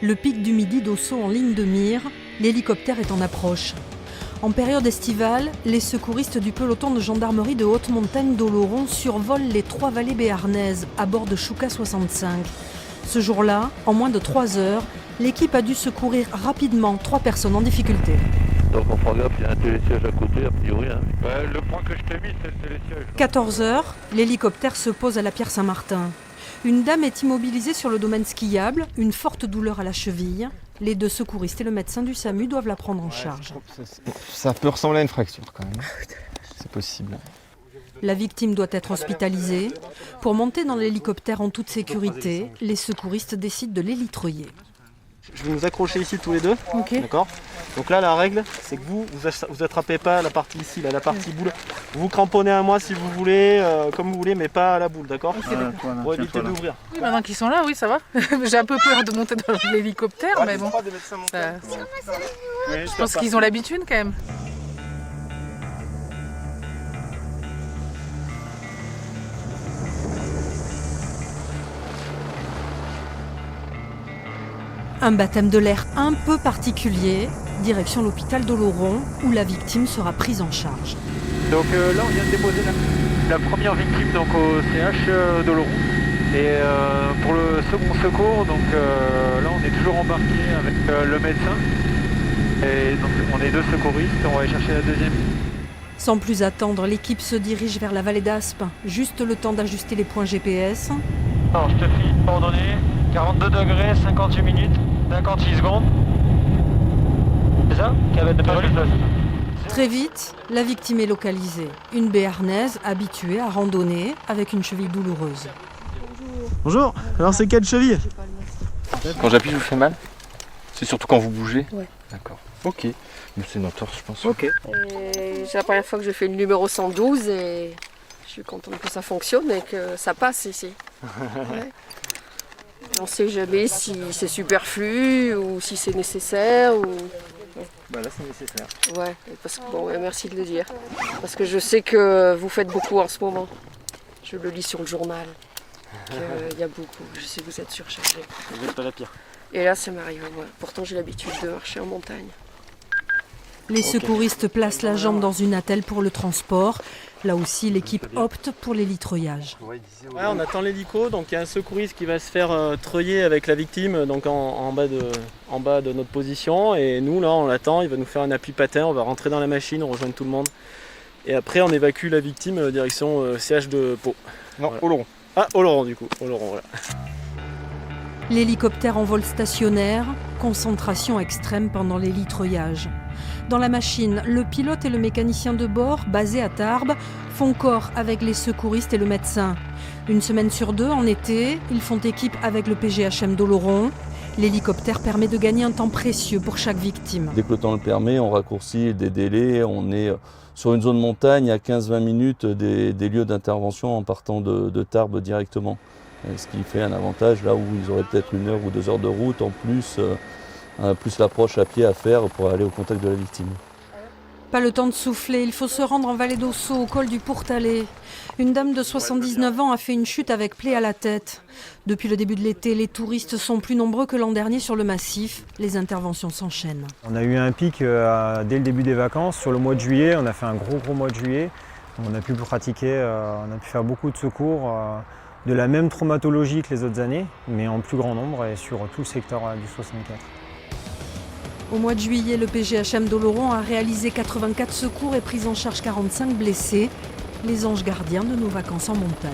Le pic du Midi d'Ossau en ligne de mire, l'hélicoptère est en approche. En période estivale, les secouristes du peloton de gendarmerie de haute montagne d'Oloron survolent les 3 vallées béarnaises à bord de Chouca 65. Ce jour-là, en moins de 3 heures, l'équipe a dû secourir rapidement 3 personnes en difficulté. Donc on fera gaffe, il y a un télésiège à côté, a priori. Le point que je t'ai mis, c'est le télésiège. 14 heures, l'hélicoptère se pose à la Pierre Saint-Martin. Une dame est immobilisée sur le domaine skiable, une forte douleur à la cheville. Les 2 secouristes et le médecin du SAMU doivent la prendre en charge. Ça peut ressembler à une fracture quand même. C'est possible. La victime doit être hospitalisée. Pour monter dans l'hélicoptère en toute sécurité, les secouristes décident de l'élitreiller. Je vais nous accrocher ici tous les deux. Ok. D'accord. Donc là, la règle, c'est que vous attrapez pas la partie ici, là, la partie boule. Vous vous cramponnez à moi si vous voulez, comme vous voulez, mais pas à la boule, d'accord, pour éviter d'ouvrir. Oui, maintenant qu'ils sont là, oui, ça va. J'ai un peu peur de monter dans l'hélicoptère, mais bon. Je pense qu'ils ont l'habitude quand même. Un baptême de l'air un peu particulier, direction l'hôpital d'Oloron, où la victime sera prise en charge. Donc là, on vient de déposer la première victime donc, au CH d'Oloron. Et pour le second secours, donc là, on est toujours embarqué avec le médecin. Et donc, on est 2 secouristes, on va aller chercher la deuxième. Sans plus attendre, l'équipe se dirige vers la vallée d'Aspe, juste le temps d'ajuster les points GPS. Alors, je te file les coordonnées, 42 degrés, 58 minutes, 56 secondes. C'est ça? Très vite, la victime est localisée. Une béarnaise habituée à randonner avec une cheville douloureuse. Bonjour, alors c'est quelle cheville? Quand j'appuie, je vous fais mal? C'est surtout quand vous bougez? Ouais. D'accord. Ok. Mais c'est notre torse, je pense. Ok. C'est la première fois que je fais le numéro 112 et je suis contente que ça fonctionne et que ça passe ici. Ouais. On ne sait jamais si c'est superflu ou si c'est nécessaire. Ou... Bah là c'est nécessaire. Ouais, parce que, bon, merci de le dire. Parce que je sais que vous faites beaucoup en ce moment. Je le lis sur le journal. Il y a beaucoup. Je sais que vous êtes surchargés. Vous n'êtes pas la pire. Et là ça m'arrive. Ouais. Pourtant j'ai l'habitude de marcher en montagne. Les secouristes placent la jambe dans une attelle pour le transport. Là aussi, l'équipe opte pour l'hélitreuillage. Ouais, on attend l'hélico, donc il y a un secouriste qui va se faire treuiller avec la victime donc en bas de notre position. Et nous, là, on l'attend, il va nous faire un appui patin, on va rentrer dans la machine, on rejoint tout le monde. Et après, on évacue la victime direction CH de Pau. Non, voilà. Oloron. Ah, Oloron du coup, Oloron, voilà. L'hélicoptère en vol stationnaire, concentration extrême pendant l'hélitreuillage. Dans la machine, le pilote et le mécanicien de bord, basés à Tarbes, font corps avec les secouristes et le médecin. Une semaine sur 2, en été, ils font équipe avec le PGHM d'Oloron. L'hélicoptère permet de gagner un temps précieux pour chaque victime. Dès que le temps le permet, on raccourcit des délais. On est sur une zone montagne à 15-20 minutes des lieux d'intervention en partant de Tarbes directement. Ce qui fait un avantage là où ils auraient peut-être 1 heure ou 2 heures de route en plus l'approche à pied à faire pour aller au contact de la victime. Pas le temps de souffler, il faut se rendre en vallée d'Ossau, au col du Pourtalais. Une dame de 79 ans a fait une chute avec plaie à la tête. Depuis le début de l'été, les touristes sont plus nombreux que l'an dernier sur le massif. Les interventions s'enchaînent. On a eu un pic dès le début des vacances. Sur le mois de juillet, on a fait un gros mois de juillet. On a pu pratiquer, on a pu faire beaucoup de secours de la même traumatologie que les autres années, mais en plus grand nombre et sur tout le secteur du 64. Au mois de juillet, le PGHM d'Oloron a réalisé 84 secours et pris en charge 45 blessés, les anges gardiens de nos vacances en montagne.